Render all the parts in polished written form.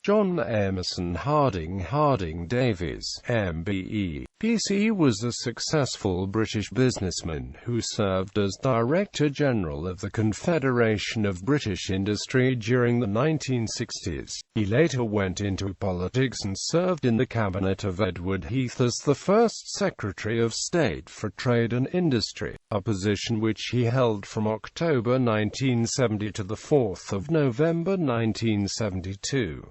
John Emerson Harding Harding-Davies, MBE, PC was a successful British businessman who served as Director General of the Confederation of British Industry during the 1960s. He later went into politics and served in the Cabinet of Edward Heath as the first Secretary of State for Trade and Industry, a position which he held from October 1970 to the 4th of November 1972.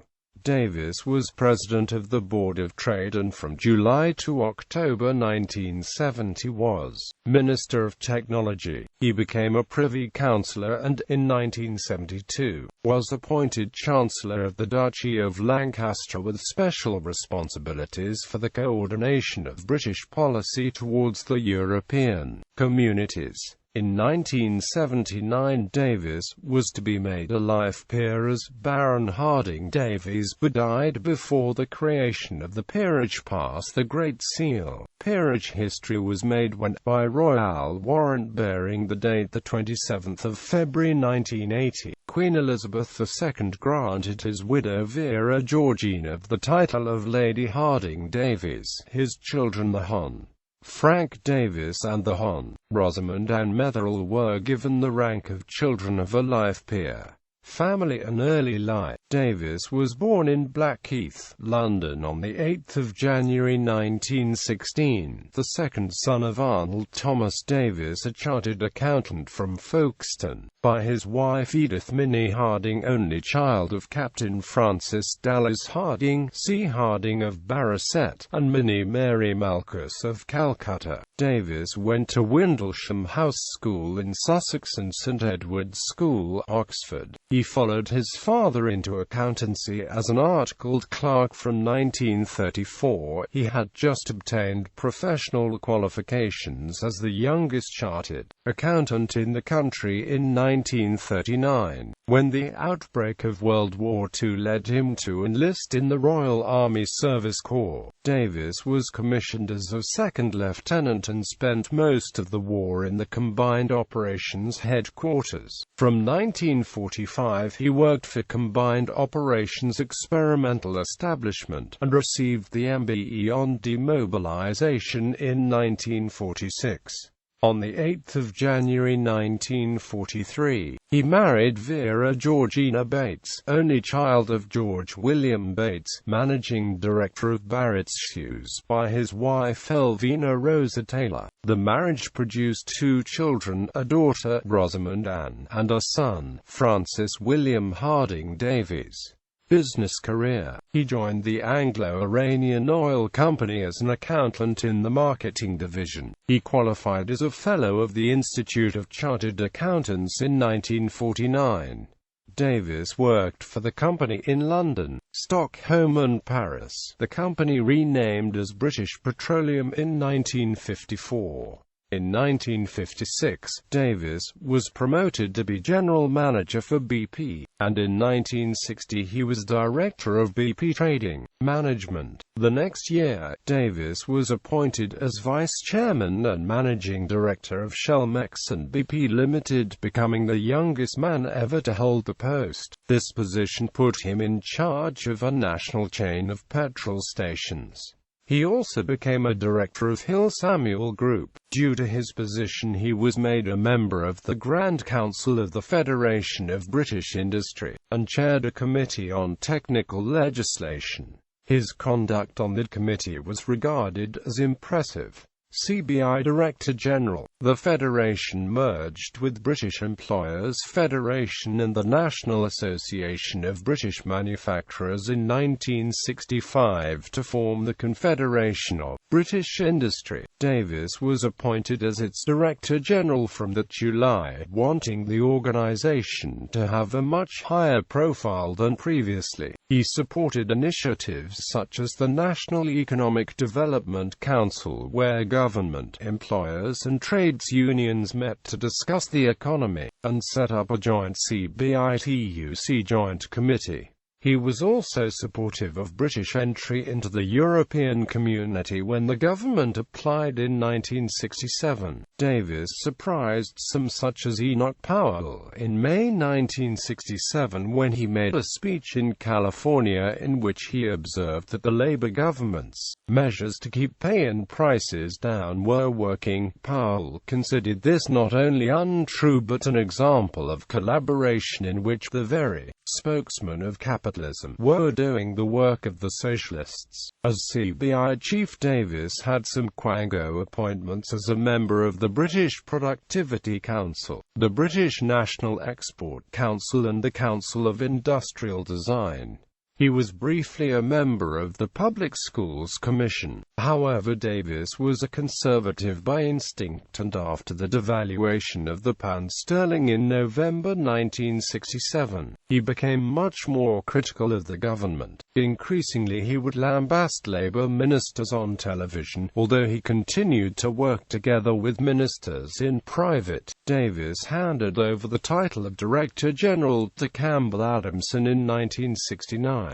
Davies was President of the Board of Trade and from July to October 1970 was Minister of Technology. He became a Privy Councillor and, in 1972, was appointed Chancellor of the Duchy of Lancaster with special responsibilities for the coordination of British policy towards the European communities. In 1979 Davies was to be made a life peer as Baron Harding-Davies but died before the creation of the peerage past the Great Seal. Peerage history was made when, by royal warrant bearing the date the 27th of February 1980, Queen Elizabeth II granted his widow Vera Georgina the title of Lady Harding-Davies. His children the Hon. Frank Davies and the Hon. Rosamond Ann Metherell were given the rank of children of a life peer. Family and early life. Davies was born in Blackheath, London on 8 January 1916, the second son of Arnold Thomas Davies, a chartered accountant from Folkestone, by his wife Edith Minnie Harding, only child of Captain Francis Dallas Harding, C. Harding of Barasat, and Minnie Mary Malchus of Calcutta. Davies went to Windlesham House School in Sussex and St Edward's School, Oxford. He followed his father into accountancy as an articled clerk from 1934. He had just obtained professional qualifications as the youngest chartered accountant in the country in 1939, when the outbreak of World War II led him to enlist in the Royal Army Service Corps. Davies was commissioned as a second lieutenant and spent most of the war in the Combined Operations Headquarters. From 1945 he worked for Combined Operations Experimental Establishment, and received the MBE on demobilization in 1946. On 8 January 1943, he married Vera Georgina Bates, only child of George William Bates, managing director of Barrett's Shoes, by his wife Elvina Rosa Taylor. The marriage produced two children, a daughter, Rosamond Ann, and a son, Francis William Harding-Davies. Business career. He joined the Anglo-Iranian Oil Company as an accountant in the marketing division. He qualified as a Fellow of the Institute of Chartered Accountants in 1949. Davies worked for the company in London, Stockholm and Paris. The company renamed as British Petroleum in 1954. In 1956, Davies was promoted to be general manager for BP, and in 1960 he was director of BP Trading Management. The next year, Davies was appointed as vice chairman and managing director of Shell Mex and BP Limited, becoming the youngest man ever to hold the post. This position put him in charge of a national chain of petrol stations. He also became a director of Hill Samuel Group. Due to his position he was made a member of the Grand Council of the Federation of British Industry, and chaired a committee on technical legislation. His conduct on that committee was regarded as impressive. CBI Director General. The Federation merged with British Employers Federation and the National Association of British Manufacturers in 1965 to form the Confederation of British Industry. Davies was appointed as its Director General from that July, wanting the organisation to have a much higher profile than previously. He supported initiatives such as the National Economic Development Council, where government, employers and trades unions met to discuss the economy, and set up a joint CBI-TUC Joint Committee. He was also supportive of British entry into the European Community when the government applied in 1967. Davies surprised some such as Enoch Powell in May 1967 when he made a speech in California in which he observed that the Labour government's measures to keep pay and prices down were working. Powell considered this not only untrue but an example of collaboration in which the very spokesmen of capitalism were doing the work of the socialists. As CBI chief, Davies had some quango appointments as a member of the British Productivity Council, the British National Export Council and the Council of Industrial Design. He was briefly a member of the Public Schools Commission. However, Davies was a conservative by instinct, and after the devaluation of the pound sterling in November 1967, he became much more critical of the government. Increasingly he would lambast Labour ministers on television, although he continued to work together with ministers in private. Davies handed over the title of Director General to Campbell Adamson in 1969.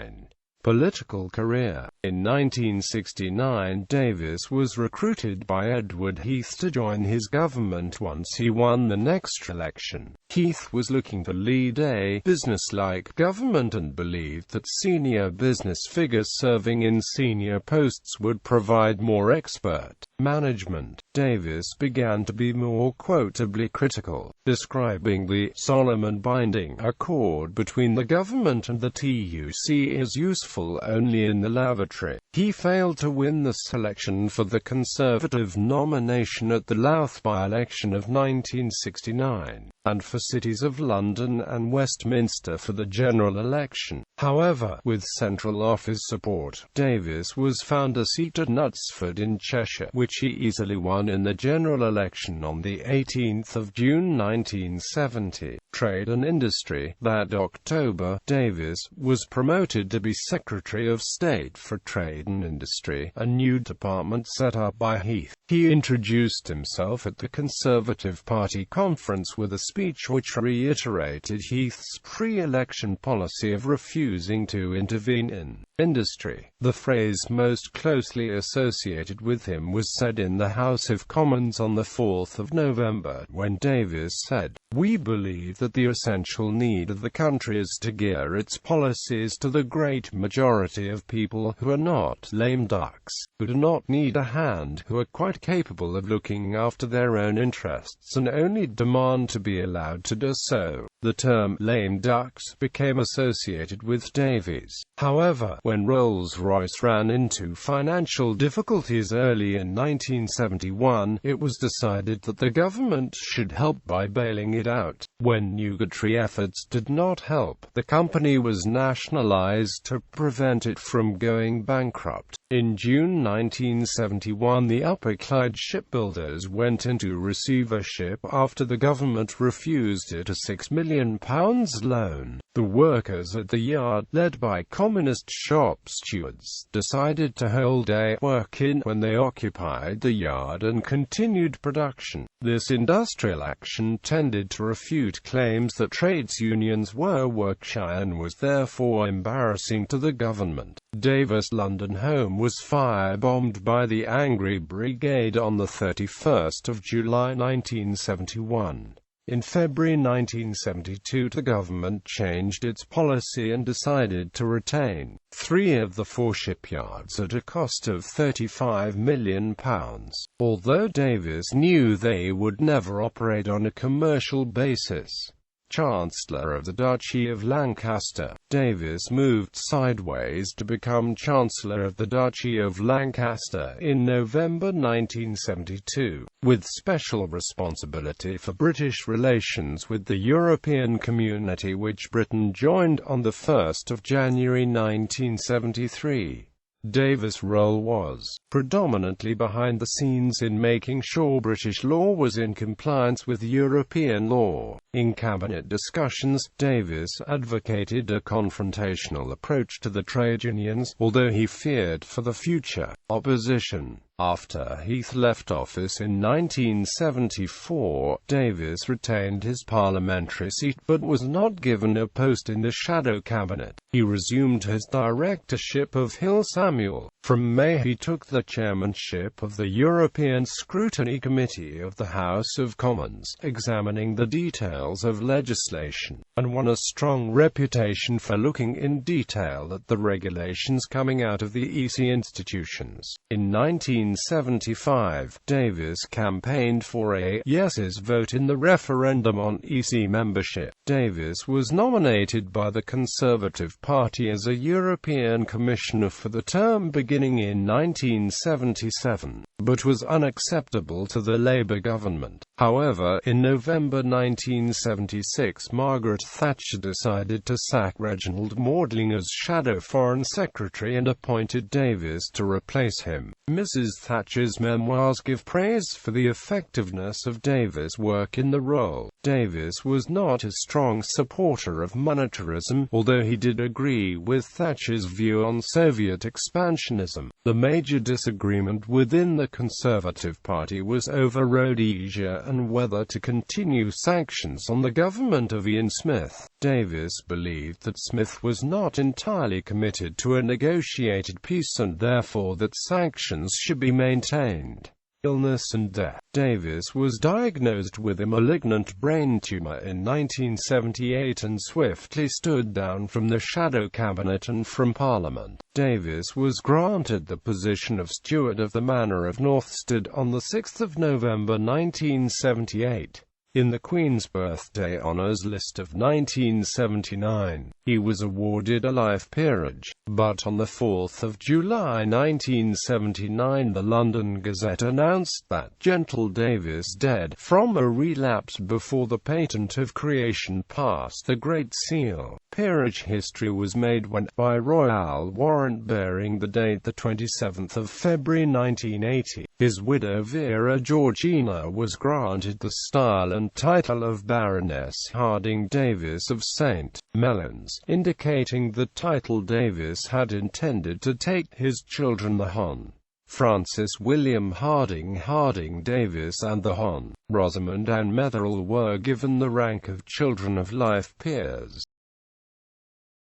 Political career. In 1969, Davies was recruited by Edward Heath to join his government once he won the next election. Heath was looking to lead a business-like government and believed that senior business figures serving in senior posts would provide more expert management. Davies began to be more quotably critical, describing the Solomon Binding Accord between the government and the TUC as useful only in the lavatory. He failed to win the selection for the Conservative nomination at the Louth by-election of 1969, and for cities of London and Westminster for the general election. However, with Central Office support, Davies was found a seat at Knutsford in Cheshire, which he easily won in the general election on the 18th of June 1970. Trade and Industry. That October, Davies was promoted to be Secretary of State for Trade and Industry, a new department set up by Heath. He introduced himself at the Conservative Party conference with a speech which reiterated Heath's pre-election policy of refusing to intervene in industry. The phrase most closely associated with him was said in the House of Commons on the 4th of November, when Davies said, "We believe that the essential need of the country is to gear its policies to the great majority of people who are not lame ducks, who do not need a hand, who are quite capable of looking after their own interests and only demand to be allowed to do so." The term lame ducks became associated with Davies. However, when Rolls-Royce ran into financial difficulties early in 1971, it was decided that the government should help by bailing it out. When nugatory efforts did not help, the company was nationalized to prevent it from going bankrupt. In June 1971, the Upper Clyde shipbuilders went into receivership after the government refused it a £6 million loan. The workers at the yard, led by communist shop stewards, decided to hold a work-in when they occupied the yard and continued production. This industrial action tended to refute claims that trades unions were work-shy and was therefore embarrassing to the government. Davies' London home was firebombed by the angry brigade on the 31st of July 1971. In February 1972, the government changed its policy and decided to retain 3 of the 4 shipyards at a cost of £35 million. Although Davies knew they would never operate on a commercial basis. Chancellor of the Duchy of Lancaster, Davies moved sideways to become Chancellor of the Duchy of Lancaster in November 1972, with special responsibility for British relations with the European Community, which Britain joined on 1 January 1973. Davies' role was predominantly behind the scenes in making sure British law was in compliance with European law. In cabinet discussions, Davies advocated a confrontational approach to the trade unions, although he feared for the future opposition. After Heath left office in 1974, Davies retained his parliamentary seat but was not given a post in the shadow cabinet. He resumed his directorship of Hill Samuel. From May he took the chairmanship of the European Scrutiny Committee of the House of Commons, examining the details of legislation, and won a strong reputation for looking in detail at the regulations coming out of the EC institutions. In 1975, Davies campaigned for a yeses vote in the referendum on EC membership. Davies was nominated by the Conservative Party as a European Commissioner for the term beginning in 1977, but was unacceptable to the Labour government. However, in November 1976, Margaret Thatcher decided to sack Reginald Maudling as Shadow Foreign Secretary and appointed Davies to replace him. Mrs. Thatcher's memoirs give praise for the effectiveness of Davies' work in the role. Davies was not a strong supporter of monetarism, although he did agree with Thatcher's view on Soviet expansionism. The major disagreement within the Conservative Party was over Rhodesia and whether to continue sanctions on the government of Ian Smith. Davies believed that Smith was not entirely committed to a negotiated peace and therefore that sanctions should be maintained. Illness and death. Davies was diagnosed with a malignant brain tumor in 1978 and swiftly stood down from the shadow cabinet and from Parliament. Davies was granted the position of Steward of the Manor of Northstead on 6 November 1978. In the Queen's Birthday Honours list of 1979, he was awarded a life peerage, but on 4 July 1979 the London Gazette announced that Gentle Davies dead from a relapse before the patent of creation passed the Great Seal. Peerage history was made when, by royal warrant bearing the date 27 February 1980, his widow Vera Georgina was granted the style and title of Baroness Harding-Davies of St. Mellons, indicating the title Davies had intended to take his children the Hon. Francis William Harding Harding-Davies and the Hon. Rosamond Anne Metherell were given the rank of Children of Life Peers.